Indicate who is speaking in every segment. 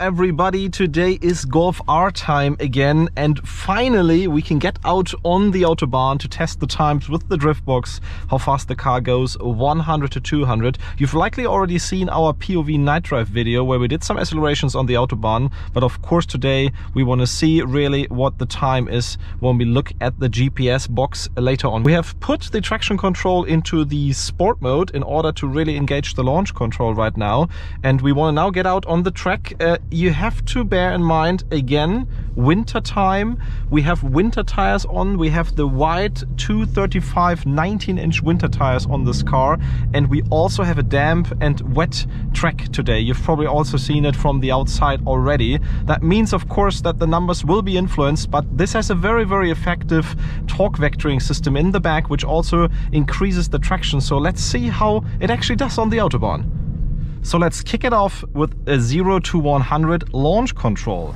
Speaker 1: everybody, today is Golf R time again, and finally we can get out on the Autobahn to test the times with the Driftbox, how fast the car goes, 100 to 200. You've likely already seen our POV night drive video where we did some accelerations on the Autobahn, but of course today we want to see really what the time is when we look at the GPS box later on. We have put the traction control into the sport mode in order to really engage the launch control right now, and we want to now get out on the track. You have to bear in mind, again, winter time. We have winter tires on. We have the wide 235 19-inch winter tires on this car, and we also have a damp and wet track today. You've probably also seen it from the outside already. That means, of course, that the numbers will be influenced, but this has a very effective torque vectoring system in the back, which also increases the traction. So let's see how it actually does on the Autobahn. So let's kick it off with a 0 to 100 launch control.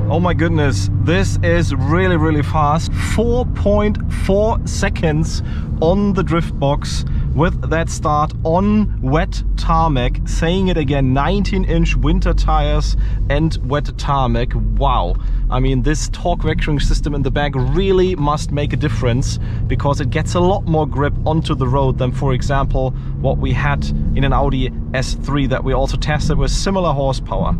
Speaker 1: Oh my goodness, this is really fast. 4.4 seconds on the Driftbox with that start on wet tarmac. Saying it again, 19-inch winter tires and wet tarmac. Wow. I mean, this torque vectoring system in the back really must make a difference, because it gets a lot more grip onto the road than, for example, what we had in an Audi S3 that we also tested with similar horsepower.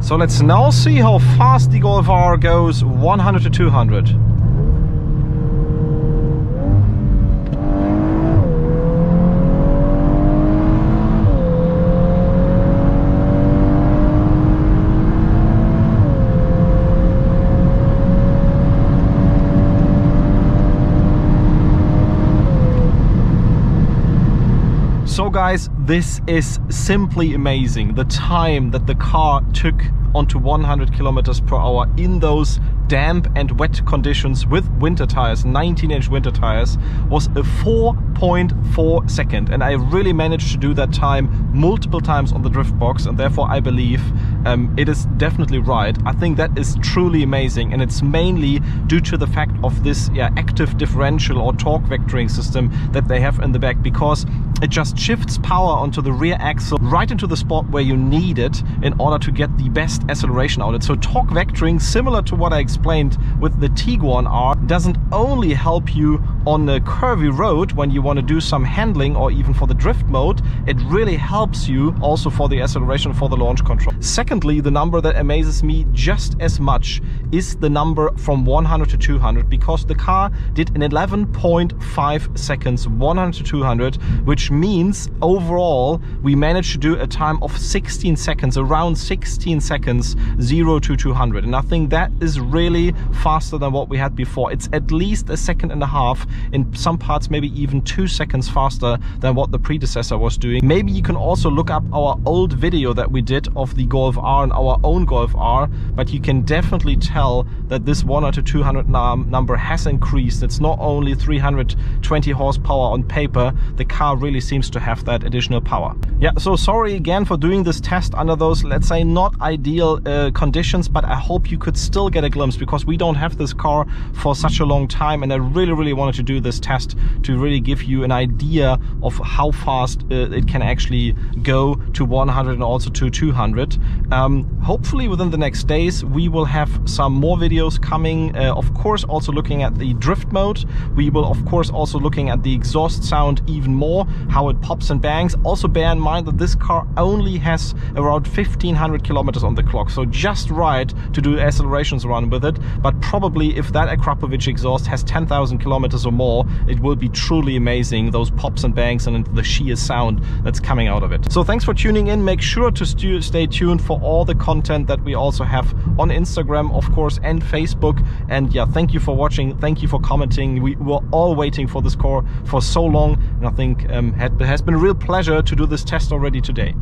Speaker 1: So let's now see how fast the Golf R goes, 100 to 200. So guys, this is simply amazing. The time that the car took onto 100 kilometers per hour in those damp and wet conditions with winter tires, 19-inch winter tires, was a 4.4 second, and I really managed to do that time multiple times on the Driftbox, and therefore I believe it is definitely right. I think that is truly amazing, and it's mainly due to the fact of this active differential or torque vectoring system that they have in the back, because it just shifts power onto the rear axle right into the spot where you need it in order to get the best acceleration out of it. So torque vectoring, similar to what I explained with the Tiguan R, doesn't only help you on a curvy road when you want to do some handling or even for the drift mode, it really helps you also for the acceleration, for the launch control. Secondly, the number that amazes me just as much is the number from 100 to 200, because the car did in 11.5 seconds 100 to 200, which means overall we managed to do a time of 16 seconds, around 16 seconds, 0 to 200. And I think that is really faster than what we had before. It's at least a second and a half, in some parts maybe even 2 seconds faster than what the predecessor was doing. Maybe you can also look up our old video that we did of the Golf R and our own Golf R, but you can definitely tell that this 100 to 200 number has increased. It's not only 320 horsepower on paper, the car really seems to have that additional power. Yeah, so sorry again for doing this test under those, let's say, not ideal conditions, but I hope you could still get a glimpse, because we don't have this car for such a long time, and I really wanted to do this test to really give you an idea of how fast it can actually go to 100 and also to 200. Hopefully within the next days we will have some more videos coming, of course also looking at the drift mode. We will of course also looking at the exhaust sound even more, how it pops and bangs. Also bear in mind that this car only has around 1500 kilometers on the clock, so just right to do accelerations around with it, but probably if that Akrapovic exhaust has 10,000 kilometers or more, it will be truly amazing, those pops and bangs and the sheer sound that's coming out of it. So thanks for tuning in. Make sure to stay tuned for all the content that we also have on Instagram, of course, and Facebook. And yeah, thank you for watching. Thank you for commenting. We were all waiting for this car for so long, and I think it has been a real pleasure to do this test already today.